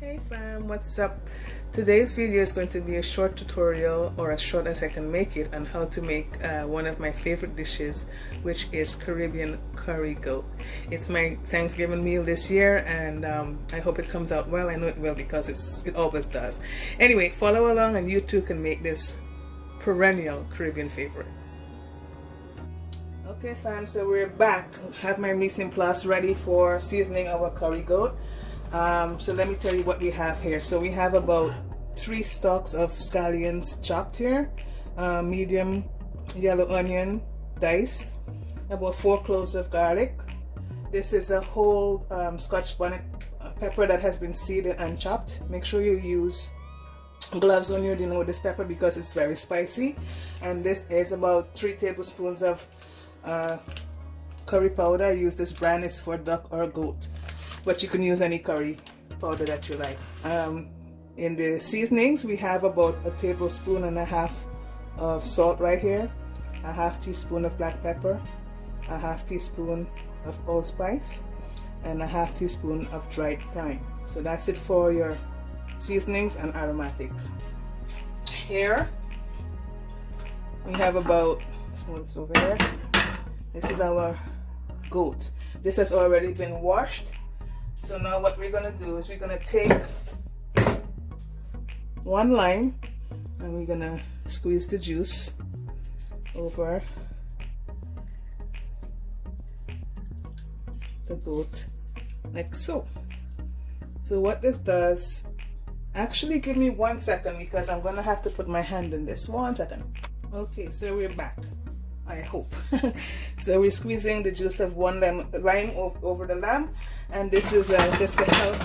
Hey fam, what's up? Today's video is going to be a short tutorial, or as short as I can make it, on how to make one of my favorite dishes, which is Caribbean curry goat. It's my Thanksgiving meal this year, and I hope it comes out well. I know it will because it always does. Anyway, follow along and you too can make this perennial Caribbean favorite. Okay fam, so we're back. I have my mise en place ready for seasoning our curry goat. So let me tell you what we have here. So we have about 3 stalks of scallions chopped here, medium yellow onion diced, about 4 cloves of garlic. This is a whole Scotch bonnet pepper that has been seeded and chopped. Make sure you use gloves when you're dealing with this pepper because it's very spicy. And this is about 3 tablespoons of curry powder. I use this brand, is for duck or goat, but you can use any curry powder that you like. In the seasonings, we have about 1.5 tablespoons of salt right here, 1/2 teaspoon of black pepper, 1/2 teaspoon of allspice, and 1/2 teaspoon of dried thyme. So that's it for your seasonings and aromatics. Here we have about, smooths over here, this is our goat. This has already been washed. So now what we're going to do is we're going to take 1 lime and we're going to squeeze the juice over the goat like so. So what this does, actually give me 1 second because I'm going to have to put my hand in this. 1 second. Okay, so we're back. I hope. So we're squeezing the juice of 1 lime over the lamb, and this is just to help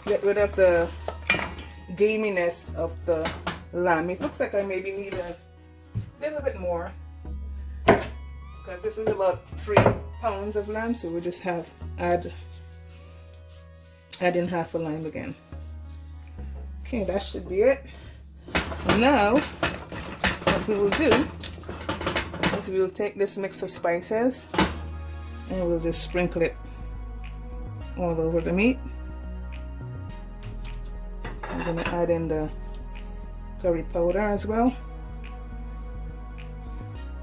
get rid of the gaminess of the lamb. It looks like I maybe need a little bit more because this is about 3 pounds of lamb, so we just add in 1/2 a lime again. Okay, that should be it. Now what we will do is we'll take this mix of spices and we'll just sprinkle it all over the meat. I'm going to add in the curry powder as well,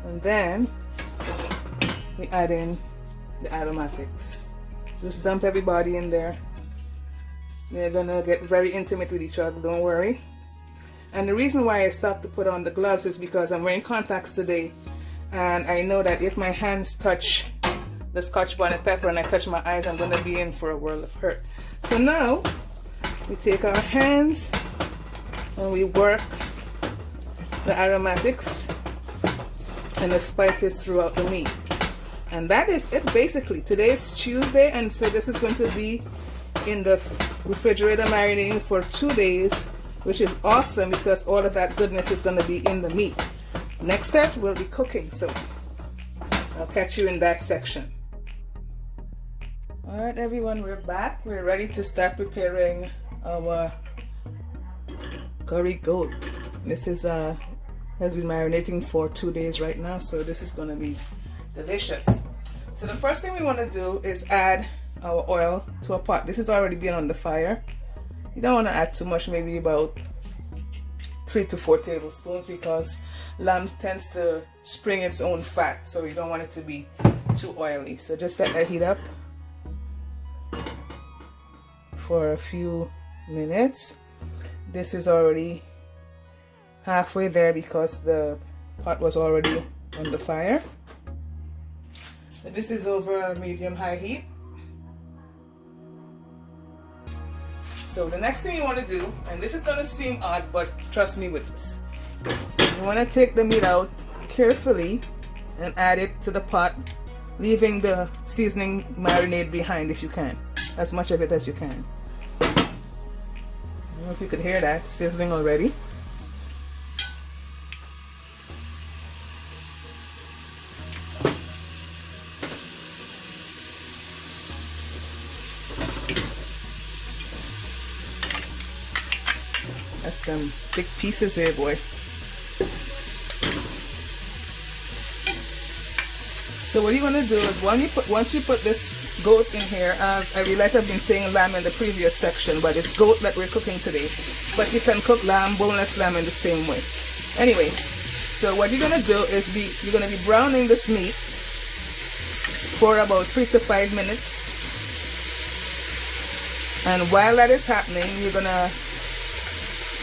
and then we add in the aromatics. Just dump everybody in there. They're gonna get very intimate with each other, don't worry. And the reason why I stopped to put on the gloves is because I'm wearing contacts today, and I know that if my hands touch the Scotch bonnet pepper and I touch my eyes, I'm going to be in for a world of hurt. So now we take our hands and we work the aromatics and the spices throughout the meat. And that is it basically. Today is Tuesday, and so this is going to be in the refrigerator marinating for 2 days, which is awesome because all of that goodness is going to be in the meat. Next step will be cooking, so I'll catch you in that section. Alright everyone, we're back. We're ready to start preparing our curry goat. This is has been marinating for 2 days right now, so this is going to be delicious. So the first thing we want to do is add our oil to a pot. This has already been on the fire. You don't want to add too much, maybe about 3 to 4 tablespoons, because lamb tends to spring its own fat, so you don't want it to be too oily. So just let that heat up for a few minutes. This is already halfway there because the pot was already on the fire. So this is over medium-high heat. So the next thing you want to do, and this is going to seem odd, but trust me with this, you want to take the meat out carefully and add it to the pot, leaving the seasoning marinade behind if you can, as much of it as you can. I don't know if you could hear that sizzling already. That's some big pieces there, boy. So what you want to do is once you put this goat in here. I realize I've been saying lamb in the previous section, but it's goat that we're cooking today. But you can cook lamb, boneless lamb in the same way. Anyway, so what you're gonna do is you're gonna be browning this meat for about 3 to 5 minutes. And while that is happening, you're gonna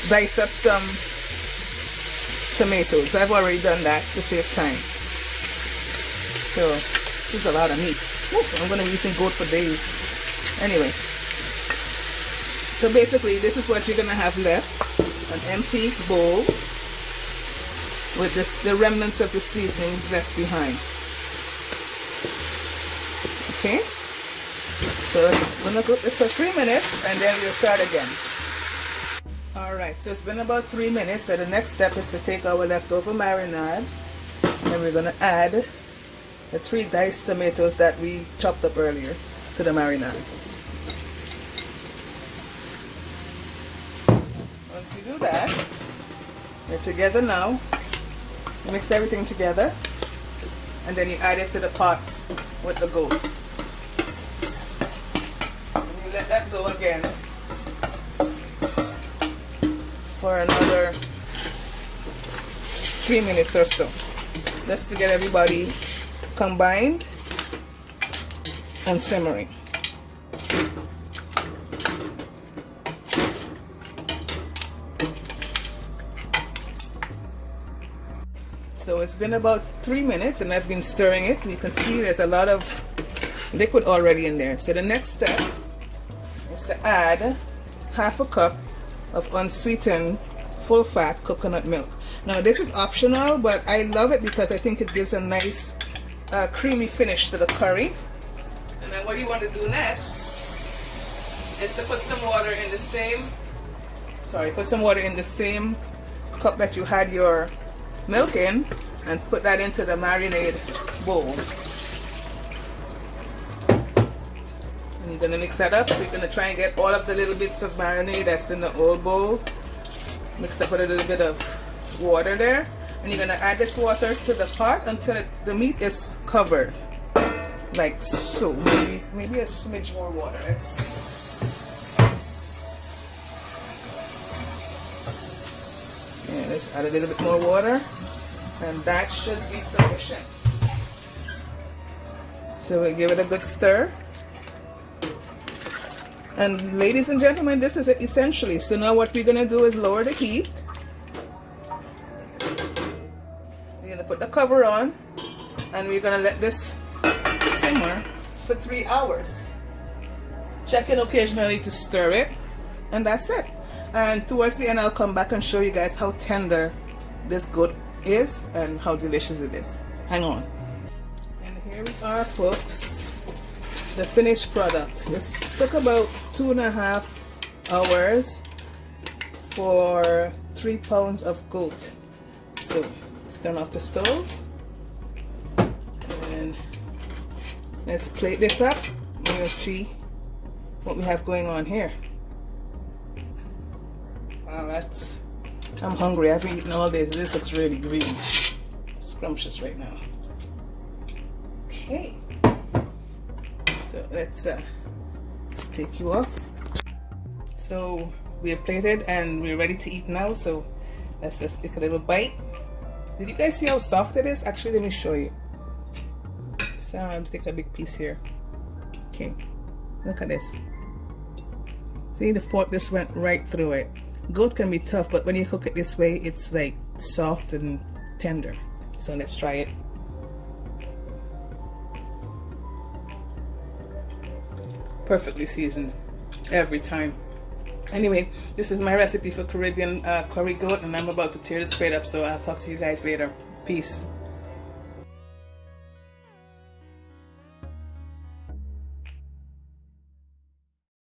dice up some tomatoes. I've already done that to save time. So this is a lot of meat. I'm going to be eating goat for days. Anyway, so basically this is what you're going to have left. An empty bowl with the remnants of the seasonings left behind. Okay, so I'm going to cook this for 3 minutes and then we'll start again. Alright, so it's been about 3 minutes. So the next step is to take our leftover marinade and we're going to add the 3 diced tomatoes that we chopped up earlier to the marinade. Once you do that, you're together now. You mix everything together and then you add it to the pot with the goat. And you let that go again for another 3 minutes or so, just to get everybody combined and simmering. So it's been about 3 minutes and I've been stirring it. You can see there's a lot of liquid already in there. So the next step is to add half a cup of unsweetened full fat coconut milk. Now this is optional, but I love it because I think it gives a nice creamy finish to the curry. And then what you want to do next is to put some water in the same cup that you had your milk in and put that into the marinade bowl. And you're going to mix that up. So you're going to try and get all of the little bits of marinade that's in the old bowl mixed up with a little bit of water there. And you're going to add this water to the pot until the meat is covered, like so. Maybe a smidge more water. Let's add a little bit more water, and that should be sufficient. So we'll give it a good stir. And ladies and gentlemen, this is it essentially. So now what we're going to do is lower the heat. Put the cover on and we're going to let this simmer for 3 hours. Check in occasionally to stir it, and that's it. And towards the end I'll come back and show you guys how tender this goat is and how delicious it is. Hang on. And here we are, folks, the finished product. This took about 2.5 hours for 3 pounds of goat. So let's turn off the stove and let's plate this up and you'll see what we have going on here. Wow, I'm hungry. I've been eating all day. This looks really, really scrumptious right now. Okay, so let's take you off. So we have plated and we're ready to eat now, so let's just take a little bite. Did you guys see how soft it is? Actually, let me show you. So I'm going to take a big piece here. Okay, look at this. See, the fork just went right through it. Goat can be tough, but when you cook it this way, it's like soft and tender. So let's try it. Perfectly seasoned every time. Anyway, this is my recipe for Caribbean curry goat, and I'm about to tear this plate up, so I'll talk to you guys later. Peace.